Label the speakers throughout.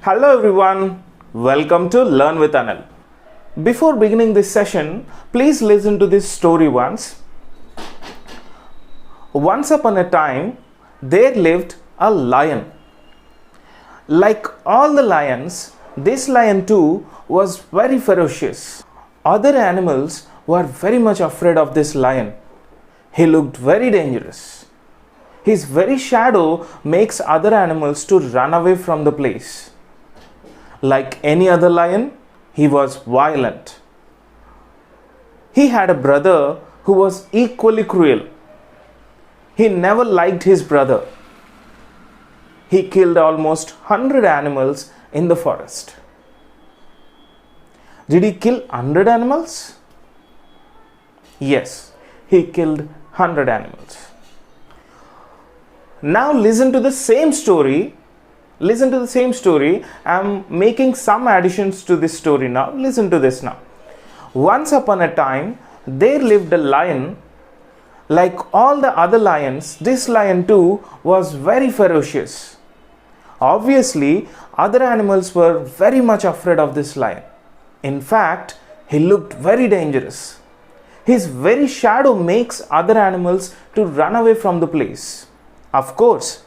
Speaker 1: Hello everyone, welcome to Learn with Anil. Before beginning this session, please listen to this story once. Once upon a time, there lived a lion. Like all the lions, this lion too was very ferocious. Other animals were very much afraid of this lion. He looked very dangerous. His very shadow makes other animals to run away from the place. Like any other lion, he was violent. He had a brother who was equally cruel. He never liked his brother. He killed almost 100 animals in the forest. Did he kill 100 animals? Yes, he killed 100 animals. Now listen to the same story. I'm making some additions to this story now. Listen to this now. Once upon a time, there lived a lion. Like all the other lions, this lion too was very ferocious. Obviously, other animals were very much afraid of this lion. In fact, he looked very dangerous. His very shadow makes other animals to run away from the place. Of course,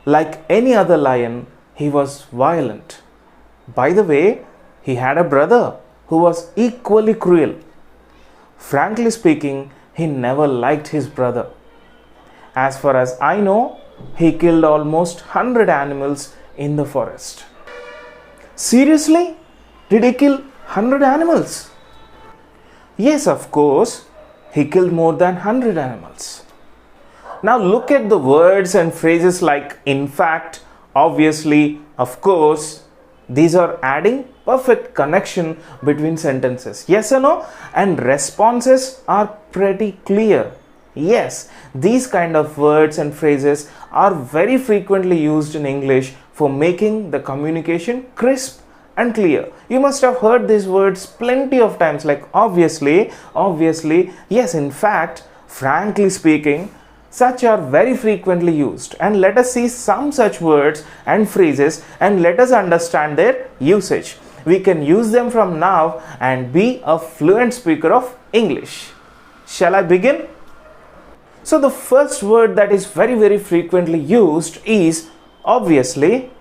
Speaker 1: like any other lion, he was violent. By the way, he had a brother who was equally cruel. Frankly speaking, he never liked his brother. As far as I know, he killed almost 100 animals in the forest. Seriously? Did he kill 100 animals? Yes, of course, he killed more than 100 animals. Now look at the words and phrases like in fact, obviously, of course. These are adding perfect connection between sentences. Yes or no? And responses are pretty clear. Yes, these kind of words and phrases are very frequently used in English for making the communication crisp and clear. You must have heard these words plenty of times, like obviously, yes, in fact, frankly speaking. Such are very frequently used, and let us see some such words and phrases and let us understand their usage. We can use them from now and be a fluent speaker of English. Shall I begin? So the first word that is very frequently used is obviously.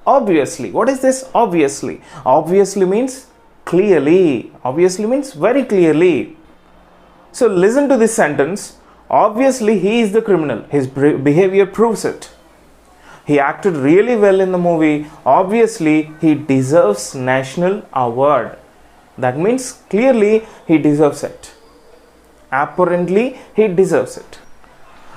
Speaker 1: Obviously. What is this obviously? Obviously means clearly. Obviously means very clearly. So listen to this sentence. Obviously, he is the criminal. His behavior proves it. He acted really well in the movie. Obviously, he deserves national award. That means clearly he deserves it. Apparently, he deserves it.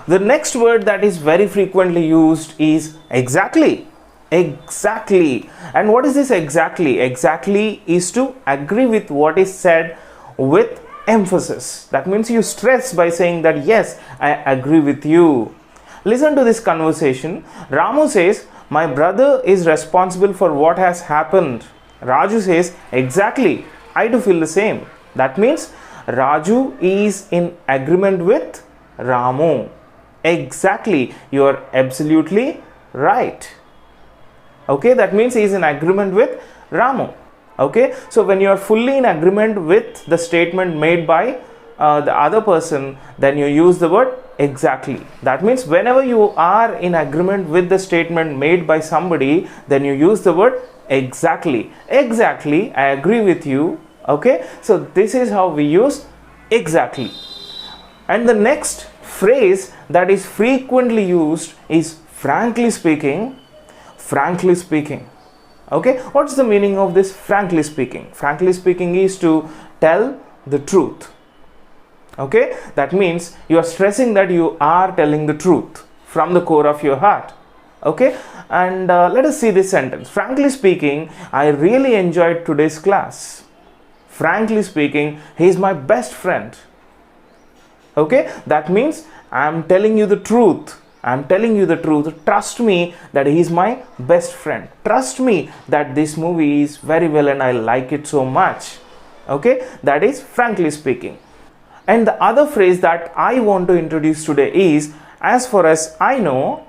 Speaker 1: The next word that is very frequently used is exactly. Exactly. And what is this exactly? Exactly is to agree with what is said with emphasis. That means you stress by saying that yes, I agree with you. Listen to this conversation. Ramu says, my brother is responsible for what has happened. Raju says, exactly, I do feel the same. That means Raju is in agreement with Ramu. Exactly, you are absolutely right. Okay, that means he is in agreement with Ramu. Okay, so when you are fully in agreement with the statement made by the other person, then you use the word exactly. That means whenever you are in agreement with the statement made by somebody, then you use the word exactly. Exactly, I agree with you. Okay, so this is how we use exactly. And the next phrase that is frequently used is frankly speaking. Frankly speaking. Okay, what's the meaning of this frankly speaking? Frankly speaking is to tell the truth. Okay, that means you are stressing that you are telling the truth from the core of your heart. Okay, and let us see this sentence. Frankly speaking, I really enjoyed today's class. Frankly speaking, he is my best friend. Okay, that means I am telling you the truth. I'm telling you the truth. Trust me that he is my best friend. Trust me that this movie is very well and I like it so much. Okay, that is frankly speaking. And the other phrase that I want to introduce today is as far as I know.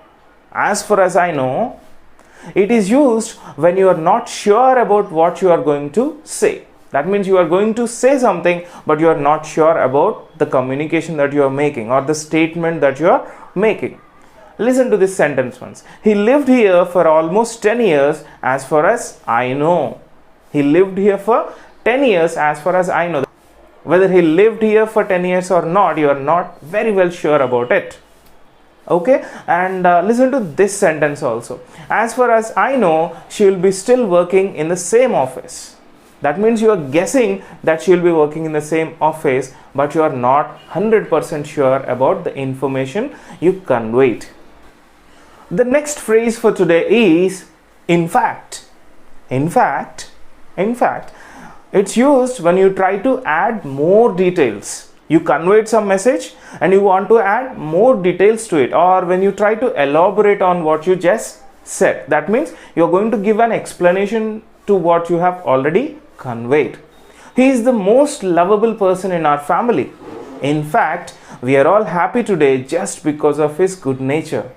Speaker 1: It is used when you are not sure about what you are going to say. That means you are going to say something, but you are not sure about the communication that you are making or the statement that you are making. Listen to this sentence once. He lived here for almost 10 years as far as I know. He lived here for 10 years as far as I know. Whether he lived here for 10 years or not, you are not very well sure about it. Okay, and listen to this sentence also. As far as I know, she will be still working in the same office. That means you are guessing that she will be working in the same office, but you are not 100% sure about the information you conveyed. The next phrase for today is in fact. In fact. It's used when you try to add more details. You conveyed some message and you want to add more details to it, or when you try to elaborate on what you just said. That means you're going to give an explanation to what you have already conveyed. He is the most lovable person in our family. In fact, we are all happy today just because of his good nature.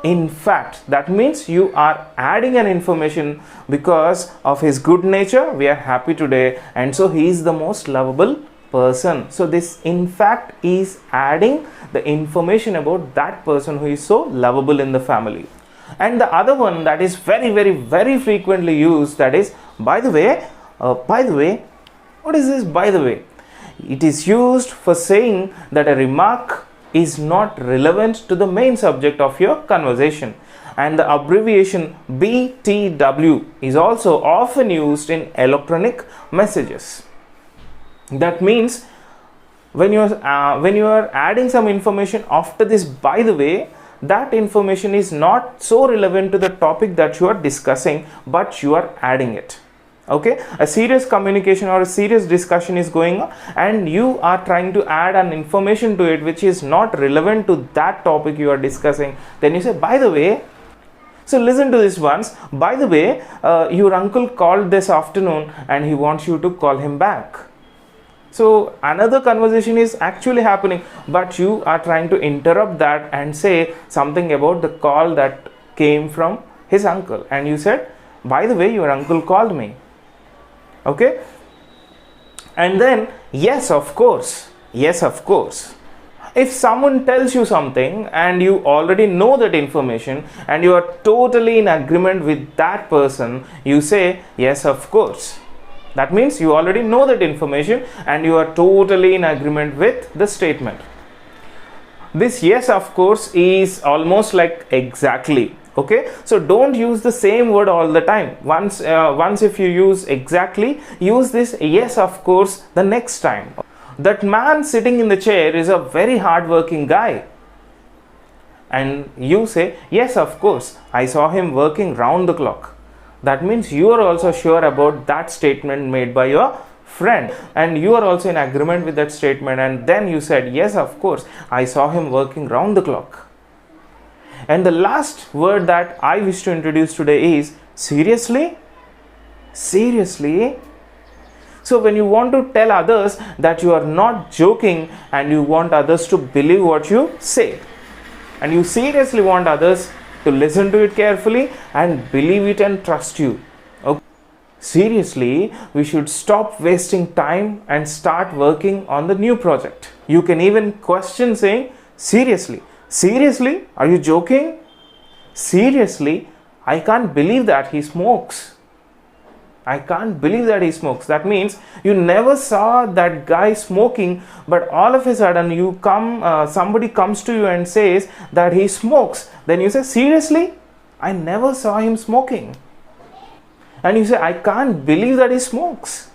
Speaker 1: In fact, that means you are adding an information because of his good nature. We are happy today, and so he is the most lovable person. So this in fact is adding the information about that person who is so lovable in the family. And the other one that is very frequently used, that is by the way. What is this by the way? It is used for saying that a remark is not relevant to the main subject of your conversation, and the abbreviation BTW is also often used in electronic messages. That means when you are adding some information after this by the way, that information is not so relevant to the topic that you are discussing, but you are adding it. Okay, a serious communication or a serious discussion is going on, and you are trying to add an information to it which is not relevant to that topic you are discussing. Then you say by the way. So listen to this once. By the way, your uncle called this afternoon and he wants you to call him back. So another conversation is actually happening, but you are trying to interrupt that and say something about the call that came from his uncle, and you said by the way, your uncle called me. Okay, and then yes of course. If someone tells you something and you already know that information and you are totally in agreement with that person, you say yes of course. That means you already know that information and you are totally in agreement with the statement. This yes of course is almost like exactly. Okay, so don't use the same word all the time. Once if you use exactly, use this yes of course the next time. That man sitting in the chair is a very hard-working guy. And you say yes of course, I saw him working round the clock. That means you are also sure about that statement made by your friend, and you are also in agreement with that statement, and then you said yes of course, I saw him working round the clock. And the last word that I wish to introduce today is seriously. So when you want to tell others that you are not joking and you want others to believe what you say, and you seriously want others to listen to it carefully and believe it and trust you. Okay. Seriously, we should stop wasting time and start working on the new project. You can even question saying Seriously, are you joking? Seriously, I can't believe that he smokes. That means you never saw that guy smoking, but all of a sudden somebody comes to you and says that he smokes. Then you say, seriously? I never saw him smoking. And you say, I can't believe that he smokes.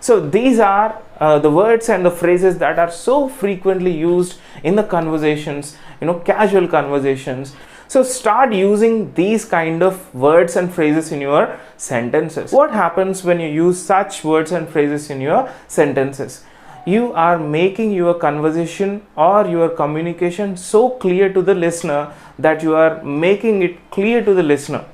Speaker 1: So these are the words and the phrases that are so frequently used in the conversations, casual conversations. So start using these kind of words and phrases in your sentences. What happens when you use such words and phrases in your sentences? You are making your conversation or your communication so clear to the listener that you are making it clear to the listener.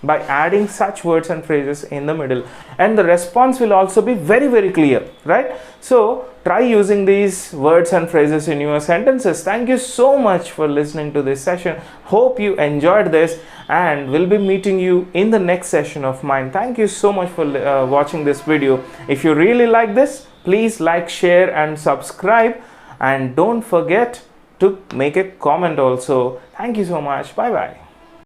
Speaker 1: by adding such words and phrases in the middle, and the response will also be very, very clear, right? So try using these words and phrases in your sentences. Thank you so much for listening to this session. Hope you enjoyed this, and we'll be meeting you in the next session of mine. Thank you so much for watching this video. If you really like this, please like, share and subscribe, and don't forget to make a comment also. Thank you so much. Bye bye.